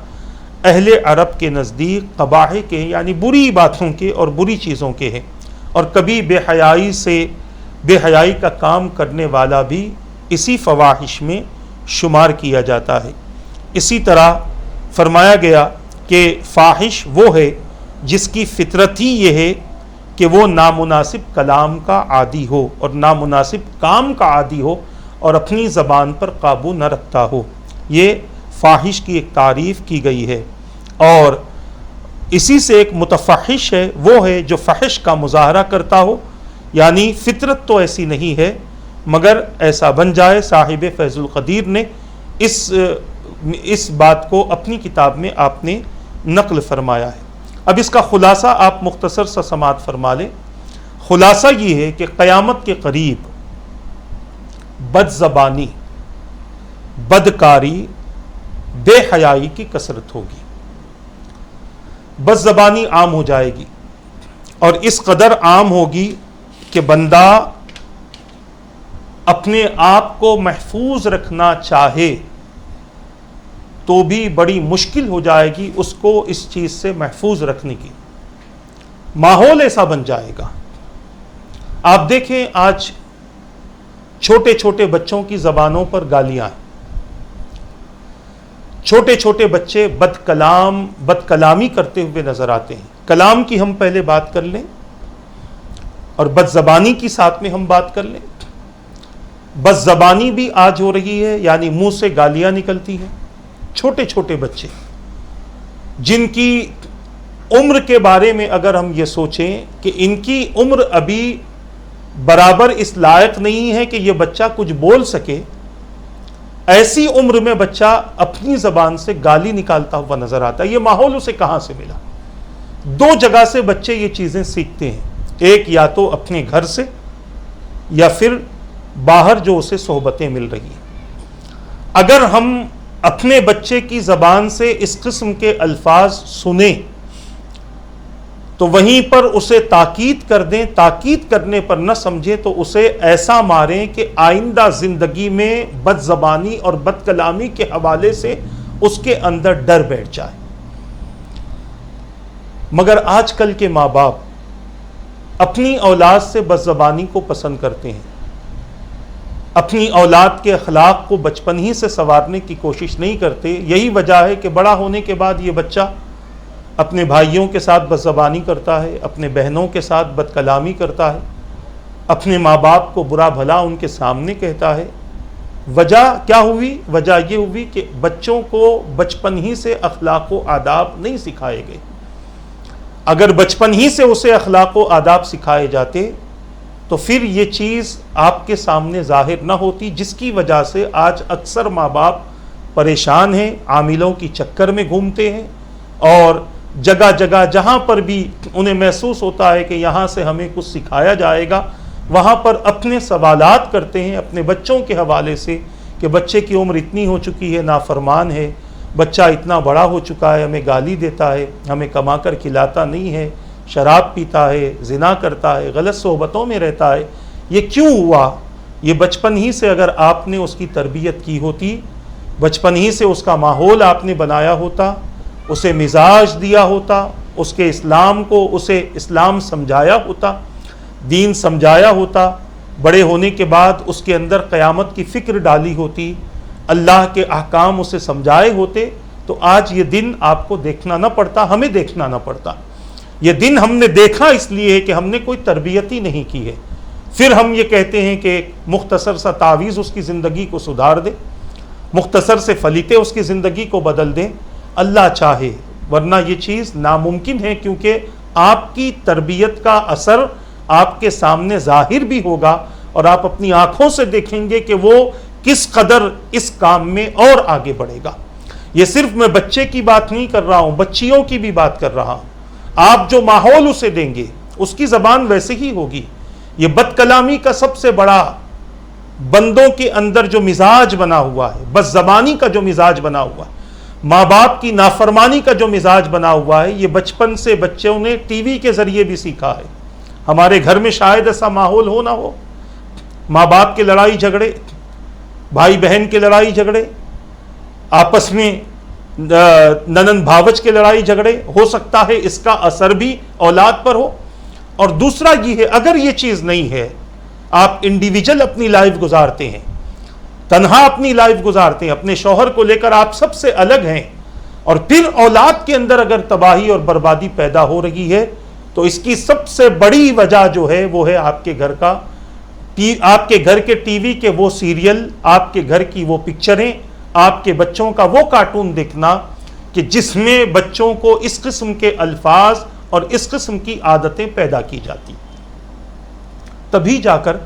اہل عرب کے نزدیک قباح کے یعنی بری باتوں کے اور بری چیزوں کے ہیں، اور کبھی بے حیائی کا کام کرنے والا بھی اسی فواحش میں شمار کیا جاتا ہے۔ اسی طرح فرمایا گیا کہ فاحش وہ ہے جس کی فطرت ہی یہ ہے کہ وہ نامناسب کلام کا عادی ہو اور نامناسب کام کا عادی ہو اور اپنی زبان پر قابو نہ رکھتا ہو۔ یہ فاحش کی ایک تعریف کی گئی ہے، اور اسی سے ایک متفحش ہے، وہ ہے جو فحش کا مظاہرہ کرتا ہو، یعنی فطرت تو ایسی نہیں ہے مگر ایسا بن جائے۔ صاحب فیض القدیر نے اس بات کو اپنی کتاب میں آپ نے نقل فرمایا ہے۔ اب اس کا خلاصہ آپ مختصر سا سماعت فرما لیں۔ خلاصہ یہ ہے کہ قیامت کے قریب بد زبانی، بدکاری، بے حیائی کی کثرت ہوگی، بد زبانی عام ہو جائے گی، اور اس قدر عام ہوگی کہ بندہ اپنے آپ کو محفوظ رکھنا چاہے تو بھی بڑی مشکل ہو جائے گی اس کو اس چیز سے محفوظ رکھنے کی۔ ماحول ایسا بن جائے گا۔ آپ دیکھیں آج چھوٹے چھوٹے بچوں کی زبانوں پر گالیاں ہیں، چھوٹے چھوٹے بچے بد کلامی کرتے ہوئے نظر آتے ہیں۔ کلام کی ہم پہلے بات کر لیں اور بد زبانی کی ساتھ میں ہم بات کر لیں۔ بد زبانی بھی آج ہو رہی ہے، یعنی منہ سے گالیاں نکلتی ہیں۔ چھوٹے چھوٹے بچے جن کی عمر کے بارے میں اگر ہم یہ سوچیں کہ ان کی عمر ابھی برابر اس لائق نہیں ہے کہ یہ بچہ کچھ بول سکے، ایسی عمر میں بچہ اپنی زبان سے گالی نکالتا ہوا نظر آتا ہے۔ یہ ماحول اسے کہاں سے ملا؟ دو جگہ سے بچے یہ چیزیں سیکھتے ہیں، ایک یا تو اپنے گھر سے یا پھر باہر جو اسے صحبتیں مل رہی ہیں۔ اگر ہم اپنے بچے کی زبان سے اس قسم کے الفاظ سنیں تو وہیں پر اسے تاکید کر دیں، تاکید کرنے پر نہ سمجھیں تو اسے ایسا ماریں کہ آئندہ زندگی میں بد زبانی اور بد کلامی کے حوالے سے اس کے اندر ڈر بیٹھ جائے۔ مگر آج کل کے ماں باپ اپنی اولاد سے بد زبانی کو پسند کرتے ہیں، اپنی اولاد کے اخلاق کو بچپن ہی سے سنوارنے کی کوشش نہیں کرتے۔ یہی وجہ ہے کہ بڑا ہونے کے بعد یہ بچہ اپنے بھائیوں کے ساتھ بدزبانی کرتا ہے، اپنے بہنوں کے ساتھ بد کلامی کرتا ہے، اپنے ماں باپ کو برا بھلا ان کے سامنے کہتا ہے۔ وجہ کیا ہوئی؟ وجہ یہ ہوئی کہ بچوں کو بچپن ہی سے اخلاق و آداب نہیں سکھائے گئے۔ اگر بچپن ہی سے اسے اخلاق و آداب سکھائے جاتے تو پھر یہ چیز آپ کے سامنے ظاہر نہ ہوتی، جس کی وجہ سے آج اکثر ماں باپ پریشان ہیں، عاملوں کی چکر میں گھومتے ہیں، اور جگہ جگہ جہاں پر بھی انہیں محسوس ہوتا ہے کہ یہاں سے ہمیں کچھ سکھایا جائے گا، وہاں پر اپنے سوالات کرتے ہیں اپنے بچوں کے حوالے سے کہ بچے کی عمر اتنی ہو چکی ہے، نافرمان ہے، بچہ اتنا بڑا ہو چکا ہے، ہمیں گالی دیتا ہے، ہمیں کما کر کھلاتا نہیں ہے، شراب پیتا ہے، زنا کرتا ہے، غلط صحبتوں میں رہتا ہے۔ یہ کیوں ہوا؟ یہ بچپن ہی سے اگر آپ نے اس کی تربیت کی ہوتی، بچپن ہی سے اس کا ماحول آپ نے بنایا ہوتا، اسے مزاج دیا ہوتا، اس کے اسلام کو اسے اسلام سمجھایا ہوتا، دین سمجھایا ہوتا، بڑے ہونے کے بعد اس کے اندر قیامت کی فکر ڈالی ہوتی، اللہ کے احکام اسے سمجھائے ہوتے، تو آج یہ دن آپ کو دیکھنا نہ پڑتا، ہمیں دیکھنا نہ پڑتا۔ یہ دن ہم نے دیکھا اس لیے ہے کہ ہم نے کوئی تربیت ہی نہیں کی ہے۔ پھر ہم یہ کہتے ہیں کہ ایک مختصر سا تعویذ اس کی زندگی کو سدھار دے، مختصر سے فلیتے اس کی زندگی کو بدل دیں، اللہ چاہے، ورنہ یہ چیز ناممکن ہے، کیونکہ آپ کی تربیت کا اثر آپ کے سامنے ظاہر بھی ہوگا، اور آپ اپنی آنکھوں سے دیکھیں گے کہ وہ کس قدر اس کام میں اور آگے بڑھے گا۔ یہ صرف میں بچے کی بات نہیں کر رہا ہوں، بچیوں کی بھی بات کر رہا ہوں۔ آپ جو ماحول اسے دیں گے اس کی زبان ویسے ہی ہوگی۔ یہ بد کلامی کا سب سے بڑا بندوں کے اندر جو مزاج بنا ہوا ہے، بد زبانی کا جو مزاج بنا ہوا ہے، ماں باپ کی نافرمانی کا جو مزاج بنا ہوا ہے، یہ بچپن سے بچوں نے ٹی وی کے ذریعے بھی سیکھا ہے۔ ہمارے گھر میں شاید ایسا ماحول ہو نہ ہو، ماں باپ کے لڑائی جھگڑے، بھائی بہن کے لڑائی جھگڑے، آپس میں ننند بھاوج کے لڑائی جھگڑے، ہو سکتا ہے اس کا اثر بھی اولاد پر ہو۔ اور دوسرا یہ ہے، اگر یہ چیز نہیں ہے، آپ انڈیویجل اپنی لائف گزارتے ہیں، تنہا اپنی لائف گزارتے ہیں، اپنے شوہر کو لے کر آپ سب سے الگ ہیں، اور پھر اولاد کے اندر اگر تباہی اور بربادی پیدا ہو رہی ہے، تو اس کی سب سے بڑی وجہ جو ہے وہ ہے آپ کے گھر کا، آپ کے گھر کے ٹی وی کے وہ سیریل، آپ کے گھر کی وہ پکچریں، آپ کے بچوں کا وہ کارٹون دیکھنا کہ جس میں بچوں کو اس قسم کے الفاظ اور اس قسم کی عادتیں پیدا کی جاتی، تبھی جا کر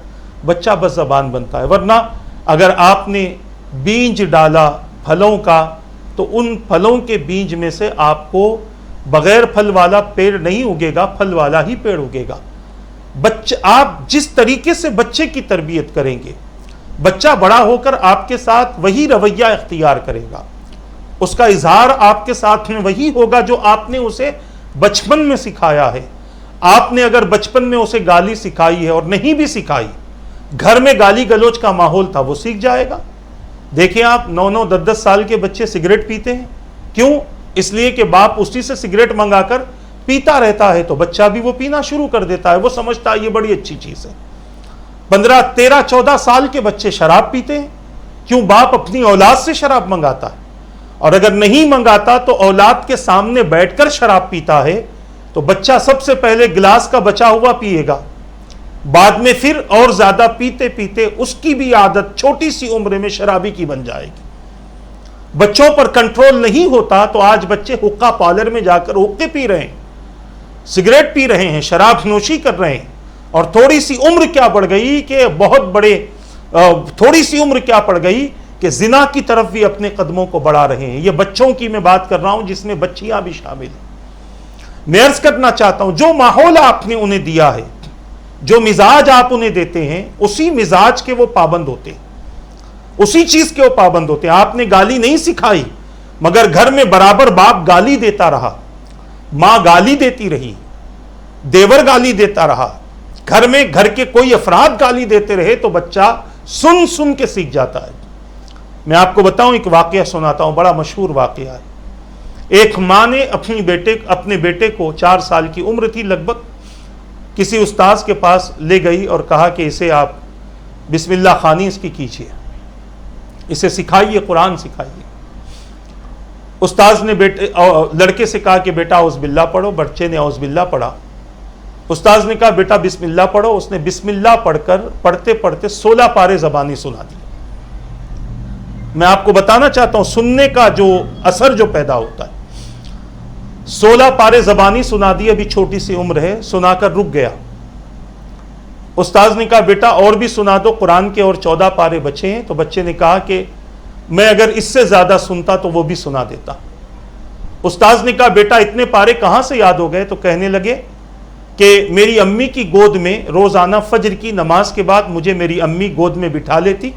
بچہ بد زبان بنتا ہے۔ ورنہ اگر آپ نے بیج ڈالا پھلوں کا، تو ان پھلوں کے بیج میں سے آپ کو بغیر پھل والا پیڑ نہیں اگے گا، پھل والا ہی پیڑ اگے گا۔ آپ جس طریقے سے بچے کی تربیت کریں گے، بچہ بڑا ہو کر آپ کے ساتھ وہی رویہ اختیار کرے گا، اس کا اظہار آپ کے ساتھ میں وہی ہوگا جو آپ نے اسے بچپن میں سکھایا ہے۔ آپ نے اگر بچپن میں اسے گالی سکھائی ہے اور نہیں بھی سکھائی، گھر میں گالی گلوچ کا ماحول تھا، وہ سیکھ جائے گا۔ دیکھیں آپ 9 10 سال کے بچے سگریٹ پیتے ہیں، کیوں؟ اس لیے کہ باپ اسی سے سگریٹ منگا کر پیتا رہتا ہے، تو بچہ بھی وہ پینا شروع کر دیتا ہے، وہ سمجھتا ہے یہ بڑی اچھی چیز ہے۔ 15 13 14 سال کے بچے شراب پیتے ہیں، کیوں؟ باپ اپنی اولاد سے شراب منگاتا ہے، اور اگر نہیں منگاتا تو اولاد کے سامنے بیٹھ کر شراب پیتا ہے، تو بچہ سب سے پہلے گلاس کا بچا ہوا پیے گا، بعد میں پھر اور زیادہ پیتے پیتے اس کی بھی عادت چھوٹی سی عمر میں شرابی کی بن جائے گی۔ بچوں پر کنٹرول نہیں ہوتا تو آج بچے حقہ پارلر میں جا کر حقے پی رہے ہیں، سگریٹ پی رہے ہیں، شراب نوشی کر رہے ہیں، اور تھوڑی سی عمر کیا بڑھ گئی کہ تھوڑی سی عمر کیا پڑ گئی کہ زنا کی طرف بھی اپنے قدموں کو بڑھا رہے ہیں۔ یہ بچوں کی میں بات کر رہا ہوں جس میں بچیاں بھی شامل ہیں۔ میں عرض کرنا چاہتا ہوں، جو ماحول آپ نے انہیں دیا ہے، جو مزاج آپ انہیں دیتے ہیں، اسی مزاج کے وہ پابند ہوتے ہیں، اسی چیز کے وہ پابند ہوتے ہیں۔ آپ نے گالی نہیں سکھائی، مگر گھر میں برابر باپ گالی دیتا رہا، ماں گالی دیتی رہی، دیور گالی دیتا رہا، گھر کے کوئی افراد گالی دیتے رہے، تو بچہ سن سن کے سیکھ جاتا ہے۔ میں آپ کو بتاؤں، ایک واقعہ سناتا ہوں، بڑا مشہور واقعہ ہے۔ ایک ماں نے اپنے بیٹے کو 4 سال کی عمر تھی لگ بھگ، کسی استاذ کے پاس لے گئی اور کہا کہ اسے آپ بسم اللہ خوانی اس کی کیجیے، اسے سکھائیے، قرآن سکھائیے۔ استاذ نے لڑکے سے کہا کہ بیٹا اعوذ باللہ پڑھو، بچے نے اعوذ باللہ پڑھا۔ استاذ نے کہا بیٹا بسم اللہ پڑھو، اس نے بسم اللہ پڑھ کر پڑھتے پڑھتے 16 پارے زبانی سنا دی۔ میں آپ کو بتانا چاہتا ہوں سننے کا جو اثر جو پیدا ہوتا ہے۔ 16 پارے زبانی سنا دی، ابھی چھوٹی سی عمر ہے، سنا کر رک گیا۔ استاذ نے کہا بیٹا اور بھی سنا دو، قرآن کے اور 14 پارے بچے ہیں۔ تو بچے نے کہا کہ میں اگر اس سے زیادہ سنتا تو وہ بھی سنا دیتا۔ استاذ نے کہا بیٹا اتنے پارے کہاں سے یاد ہو گئے؟ تو کہنے لگے کہ میری امی کی گود میں روزانہ فجر کی نماز کے بعد مجھے میری امی گود میں بٹھا لیتی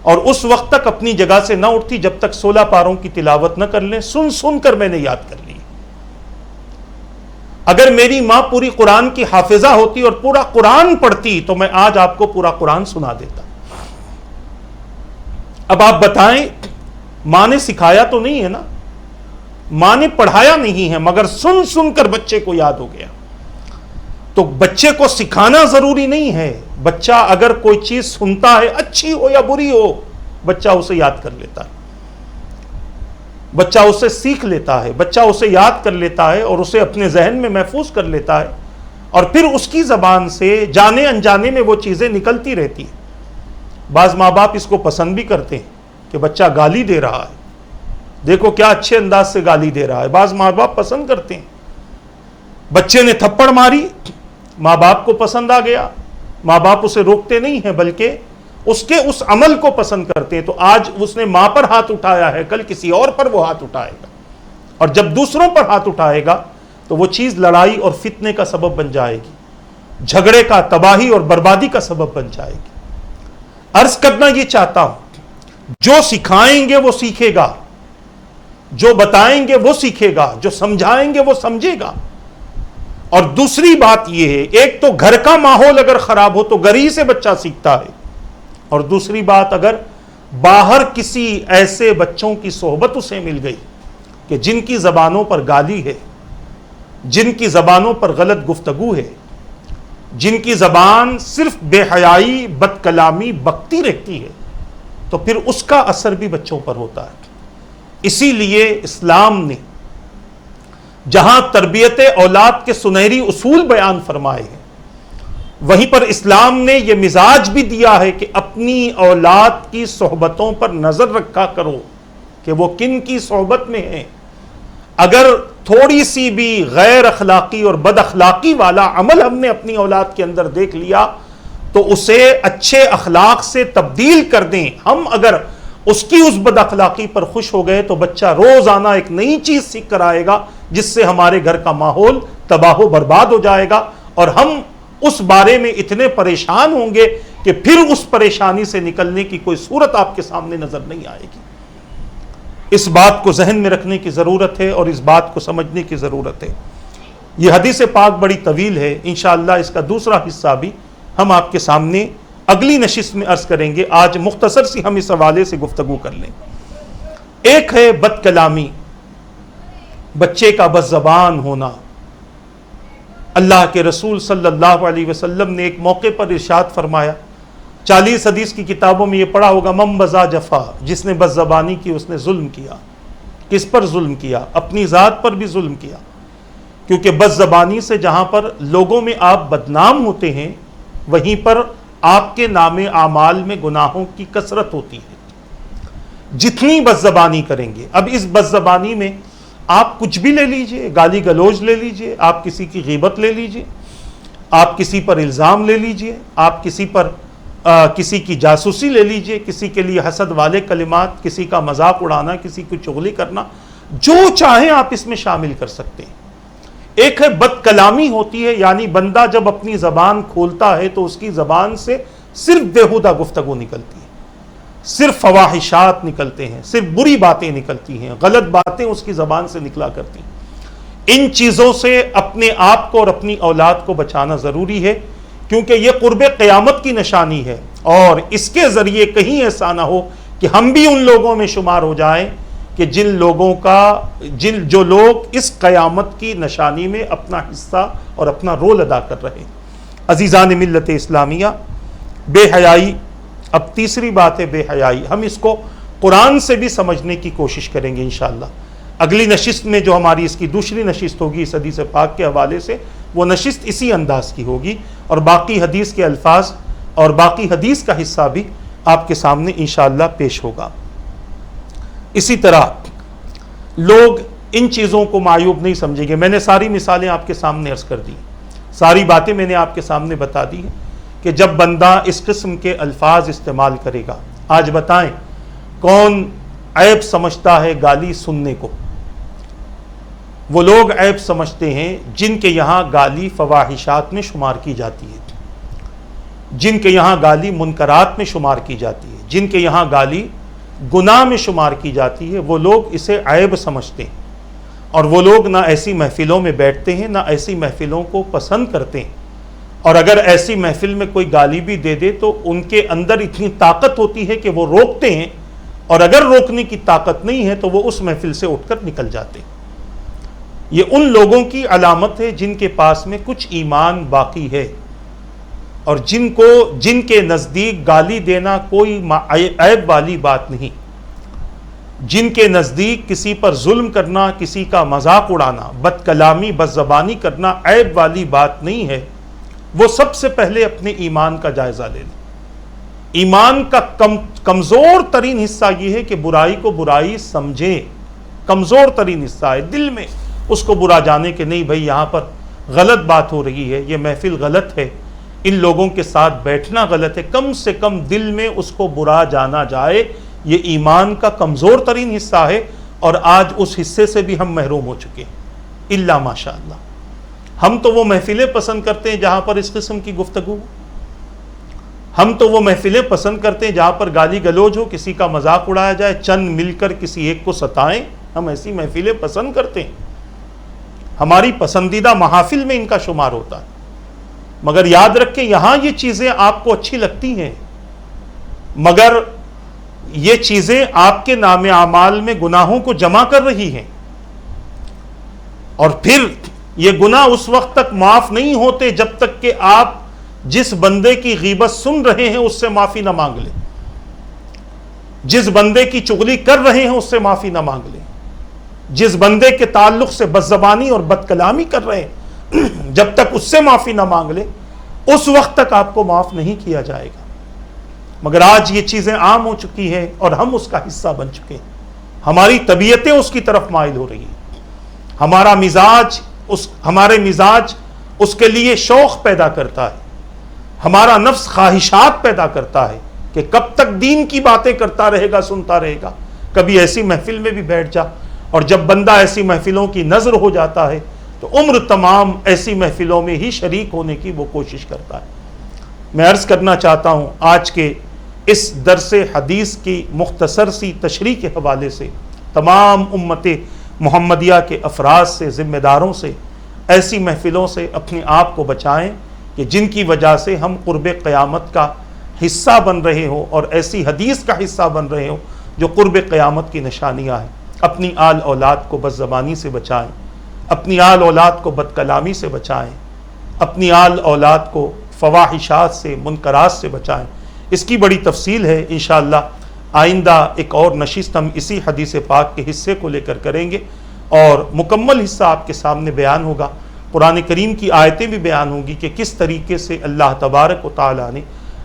اور اس وقت تک اپنی جگہ سے نہ اٹھتی جب تک 16 پاروں کی تلاوت نہ کر لیں، سن سن کر میں نے یاد کر لی۔ اگر میری ماں پوری قرآن کی حافظہ ہوتی اور پورا قرآن پڑھتی تو میں آج آپ کو پورا قرآن سنا دیتا۔ اب آپ بتائیں، ماں نے سکھایا تو نہیں ہے نا، ماں نے پڑھایا نہیں ہے، مگر سن سن کر بچے کو یاد ہو گیا۔ تو بچے کو سکھانا ضروری نہیں ہے، بچہ اگر کوئی چیز سنتا ہے اچھی ہو یا بری ہو، بچہ اسے یاد کر لیتا ہے، بچہ اسے سیکھ لیتا ہے، بچہ اسے یاد کر لیتا ہے اور اسے اپنے ذہن میں محفوظ کر لیتا ہے، اور پھر اس کی زبان سے جانے انجانے میں وہ چیزیں نکلتی رہتی ہیں۔ بعض ماں باپ اس کو پسند بھی کرتے ہیں کہ بچہ گالی دے رہا ہے، دیکھو کیا اچھے انداز سے گالی دے رہا ہے، بعض ماں باپ پسند کرتے ہیں۔ بچے نے تھپڑ ماری، ماں باپ کو پسند آ گیا، ماں باپ اسے روکتے نہیں ہیں بلکہ اس کے اس عمل کو پسند کرتے ہیں۔ تو آج اس نے ماں پر ہاتھ اٹھایا ہے، کل کسی اور پر وہ ہاتھ اٹھائے گا، اور جب دوسروں پر ہاتھ اٹھائے گا تو وہ چیز لڑائی اور فتنے کا سبب بن جائے گی، جھگڑے کا، تباہی اور بربادی کا سبب بن جائے گی۔ عرض کرنا یہ چاہتا ہوں، جو سکھائیں گے وہ سیکھے گا، جو بتائیں گے وہ سیکھے گا، جو سمجھائیں گے وہ سمجھے گا۔ اور دوسری بات یہ ہے، ایک تو گھر کا ماحول اگر خراب ہو تو گھر ہی سے بچہ سیکھتا ہے، اور دوسری بات اگر باہر کسی ایسے بچوں کی صحبت اسے مل گئی کہ جن کی زبانوں پر گالی ہے، جن کی زبانوں پر غلط گفتگو ہے، جن کی زبان صرف بے حیائی، بد کلامی بکتی رہتی ہے، تو پھر اس کا اثر بھی بچوں پر ہوتا ہے۔ اسی لیے اسلام نے جہاں تربیت اولاد کے سنہری اصول بیان فرمائے ہیں، وہیں پر اسلام نے یہ مزاج بھی دیا ہے کہ اپنی اولاد کی صحبتوں پر نظر رکھا کرو کہ وہ کن کی صحبت میں ہیں۔ اگر تھوڑی سی بھی غیر اخلاقی اور بد اخلاقی والا عمل ہم نے اپنی اولاد کے اندر دیکھ لیا تو اسے اچھے اخلاق سے تبدیل کر دیں۔ ہم اگر اس کی اس بد اخلاقی پر خوش ہو گئے تو بچہ روزانہ ایک نئی چیز سیکھ کر آئے گا جس سے ہمارے گھر کا ماحول تباہ و برباد ہو جائے گا، اور ہم اس بارے میں اتنے پریشان ہوں گے کہ پھر اس پریشانی سے نکلنے کی کوئی صورت آپ کے سامنے نظر نہیں آئے گی۔ اس بات کو ذہن میں رکھنے کی ضرورت ہے اور اس بات کو سمجھنے کی ضرورت ہے۔ یہ حدیث پاک بڑی طویل ہے، انشاءاللہ اس کا دوسرا حصہ بھی ہم آپ کے سامنے اگلی نشست میں عرض کریں گے۔ آج مختصر سی ہم اس حوالے سے گفتگو کر لیں۔ ایک ہے بد کلامی، بچے کا بد زبان ہونا۔ اللہ کے رسول صلی اللہ علیہ وسلم نے ایک موقع پر ارشاد فرمایا، 40 حدیث کی کتابوں میں یہ پڑھا ہوگا، من بذا جفا، جس نے بد زبانی کی اس نے ظلم کیا۔ کس پر ظلم کیا؟ اپنی ذات پر بھی ظلم کیا، کیونکہ بد زبانی سے جہاں پر لوگوں میں آپ بدنام ہوتے ہیں وہیں پر آپ کے نام اعمال میں گناہوں کی کثرت ہوتی ہے۔ جتنی بد زبانی کریں گے، اب اس بد زبانی میں آپ کچھ بھی لے لیجئے، گالی گلوچ لے لیجئے، آپ کسی کی غیبت لے لیجئے، آپ کسی پر الزام لے لیجئے، آپ کسی پر کسی کی جاسوسی لے لیجئے، کسی کے لیے حسد والے کلمات، کسی کا مذاق اڑانا، کسی کی چغلی کرنا، جو چاہیں آپ اس میں شامل کر سکتے ہیں۔ ایک ہے بد کلامی ہوتی ہے، یعنی بندہ جب اپنی زبان کھولتا ہے تو اس کی زبان سے صرف بیہودہ گفتگو نکلتی ہے، صرف فواحشات نکلتے ہیں، صرف بری باتیں نکلتی ہیں، غلط باتیں اس کی زبان سے نکلا کرتی ہیں۔ ان چیزوں سے اپنے آپ کو اور اپنی اولاد کو بچانا ضروری ہے، کیونکہ یہ قرب قیامت کی نشانی ہے، اور اس کے ذریعے کہیں ایسا نہ ہو کہ ہم بھی ان لوگوں میں شمار ہو جائیں کہ جو لوگ اس قیامت کی نشانی میں اپنا حصہ اور اپنا رول ادا کر رہے ہیں۔ عزیزان ملت اسلامیہ، بے حیائی، اب تیسری بات ہے بے حیائی۔ ہم اس کو قرآن سے بھی سمجھنے کی کوشش کریں گے انشاءاللہ۔ اگلی نشست میں جو ہماری اس کی دوسری نشست ہوگی اس حدیث پاک کے حوالے سے، وہ نشست اسی انداز کی ہوگی، اور باقی حدیث کے الفاظ اور باقی حدیث کا حصہ بھی آپ کے سامنے انشاءاللہ پیش ہوگا۔ اسی طرح لوگ ان چیزوں کو معیوب نہیں سمجھیں گے۔ میں نے ساری مثالیں آپ کے سامنے عرض کر دی، ساری باتیں میں نے آپ کے سامنے بتا دی ہیں کہ جب بندہ اس قسم کے الفاظ استعمال کرے گا، آج بتائیں کون عیب سمجھتا ہے گالی سننے کو؟ وہ لوگ عیب سمجھتے ہیں جن کے یہاں گالی فواحشات میں شمار کی جاتی ہے، جن کے یہاں گالی منکرات میں شمار کی جاتی ہے، جن کے یہاں گالی گناہ میں شمار کی جاتی ہے، وہ لوگ اسے عیب سمجھتے ہیں، اور وہ لوگ نہ ایسی محفلوں میں بیٹھتے ہیں، نہ ایسی محفلوں کو پسند کرتے ہیں، اور اگر ایسی محفل میں کوئی گالی بھی دے دے تو ان کے اندر اتنی طاقت ہوتی ہے کہ وہ روکتے ہیں، اور اگر روکنے کی طاقت نہیں ہے تو وہ اس محفل سے اٹھ کر نکل جاتے ہیں۔ یہ ان لوگوں کی علامت ہے جن کے پاس میں کچھ ایمان باقی ہے، اور جن کے نزدیک گالی دینا کوئی عیب والی بات نہیں، جن کے نزدیک کسی پر ظلم کرنا، کسی کا مذاق اڑانا، بد کلامی بد زبانی کرنا عیب والی بات نہیں ہے، وہ سب سے پہلے اپنے ایمان کا جائزہ لے لیں۔ ایمان کا کمزور ترین حصہ یہ ہے کہ برائی کو برائی سمجھے، کمزور ترین حصہ ہے، دل میں اس کو برا جانے کہ نہیں بھائی یہاں پر غلط بات ہو رہی ہے، یہ محفل غلط ہے، ان لوگوں کے ساتھ بیٹھنا غلط ہے، کم سے کم دل میں اس کو برا جانا جائے، یہ ایمان کا کمزور ترین حصہ ہے، اور آج اس حصے سے بھی ہم محروم ہو چکے ہیں الا ماشاء اللہ۔ ہم تو وہ محفلیں پسند کرتے ہیں جہاں پر اس قسم کی گفتگو، ہم تو وہ محفلیں پسند کرتے ہیں جہاں پر گالی گلوچ ہو، کسی کا مذاق اڑایا جائے، چند مل کر کسی ایک کو ستائیں، ہم ایسی محفلیں پسند کرتے ہیں، ہماری پسندیدہ محافل میں ان کا شمار ہوتا ہے۔ مگر یاد رکھیں یہاں یہ چیزیں آپ کو اچھی لگتی ہیں، مگر یہ چیزیں آپ کے نام اعمال میں گناہوں کو جمع کر رہی ہیں، اور پھر یہ گناہ اس وقت تک معاف نہیں ہوتے جب تک کہ آپ جس بندے کی غیبت سن رہے ہیں اس سے معافی نہ مانگ لیں، جس بندے کی چغلی کر رہے ہیں اس سے معافی نہ مانگ لیں، جس بندے کے تعلق سے بد زبانی اور بد کلامی کر رہے ہیں جب تک اس سے معافی نہ مانگ لیں اس وقت تک آپ کو معاف نہیں کیا جائے گا۔ مگر آج یہ چیزیں عام ہو چکی ہیں اور ہم اس کا حصہ بن چکے ہیں، ہماری طبیعتیں اس کی طرف مائل ہو رہی ہیں، ہمارے مزاج اس کے لیے شوق پیدا کرتا ہے، ہمارا نفس خواہشات پیدا کرتا ہے کہ کب تک دین کی باتیں کرتا رہے گا، سنتا رہے گا، کبھی ایسی محفل میں بھی بیٹھ جا، اور جب بندہ ایسی محفلوں کی نظر ہو جاتا ہے تو عمر تمام ایسی محفلوں میں ہی شریک ہونے کی وہ کوشش کرتا ہے۔ میں عرض کرنا چاہتا ہوں آج کے اس درس حدیث کی مختصر سی تشریح کے حوالے سے تمام امت محمدیہ کے افراد سے، ذمہ داروں سے، ایسی محفلوں سے اپنے آپ کو بچائیں کہ جن کی وجہ سے ہم قرب قیامت کا حصہ بن رہے ہوں، اور ایسی حدیث کا حصہ بن رہے ہوں جو قرب قیامت کی نشانیاں ہیں۔ اپنی آل اولاد کو بد زبانی سے بچائیں، اپنی آل اولاد کو بد کلامی سے بچائیں، اپنی آل اولاد کو فواحشات سے، منکرات سے بچائیں۔ اس کی بڑی تفصیل ہے، انشاءاللہ آئندہ ایک اور نشست ہم اسی حدیث پاک کے حصے کو لے کر کریں گے، اور مکمل حصہ آپ کے سامنے بیان ہوگا، قرآن کریم کی آیتیں بھی بیان ہوں گی کہ کس طریقے سے اللہ تبارک و تعالیٰ نے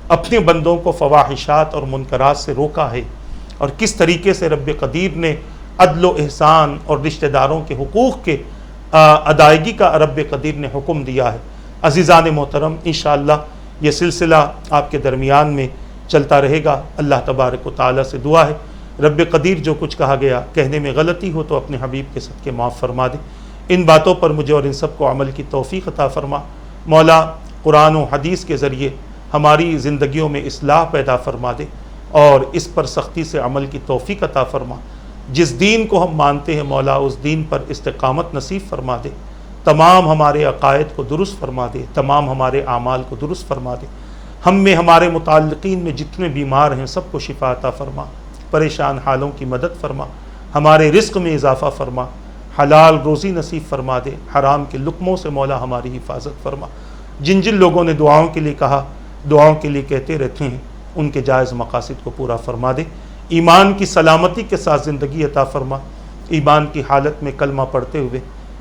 اپنے بندوں کو فواحشات اور منکرات سے روکا ہے، اور کس طریقے سے رب قدیر نے عدل و احسان اور رشتہ داروں کے حقوق کے ادائیگی کا رب قدیر نے حکم دیا ہے۔ عزیزان محترم، انشاءاللہ یہ سلسلہ آپ کے درمیان میں چلتا رہے گا۔ اللہ تبارک و تعالیٰ سے دعا ہے رب قدیر جو کچھ کہا گیا کہنے میں غلطی ہو تو اپنے حبیب کے صدقے معاف فرما دے، ان باتوں پر مجھے اور ان سب کو عمل کی توفیق عطا فرما۔ مولا قرآن و حدیث کے ذریعے ہماری زندگیوں میں اصلاح پیدا فرما دے، اور اس پر سختی سے عمل کی توفیق عطا فرما۔ جس دین کو ہم مانتے ہیں مولا اس دین پر استقامت نصیب فرما دے، تمام ہمارے عقائد کو درست فرما دے، تمام ہمارے اعمال کو درست فرما دے، ہم میں ہمارے متعلقین میں جتنے بیمار ہیں سب کو شفا عطا فرما، پریشان حالوں کی مدد فرما، ہمارے رزق میں اضافہ فرما، حلال روزی نصیب فرما دے، حرام کے لقموں سے مولا ہماری حفاظت فرما۔ جن جن لوگوں نے دعاؤں کے لیے کہا، دعاؤں کے لیے کہتے رہتے ہیں، ان کے جائز مقاصد کو پورا فرما دے، ایمان کی سلامتی کے ساتھ زندگی عطا فرما، ایمان کی حالت میں کلمہ پڑھتے ہوئے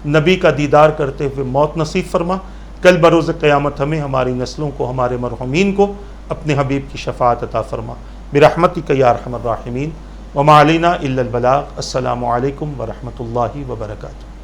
نبی کا دیدار کرتے ہوئے موت نصیب فرما۔ کل بروز قیامت ہمیں، ہماری نسلوں کو، ہمارے مرحومین کو اپنے حبیب کی شفاعت عطا فرما برحمتک یا ارحم الراحمین۔ وما علینا الا البلاغ۔ السلام علیکم ورحمۃ اللہ وبرکاتہ۔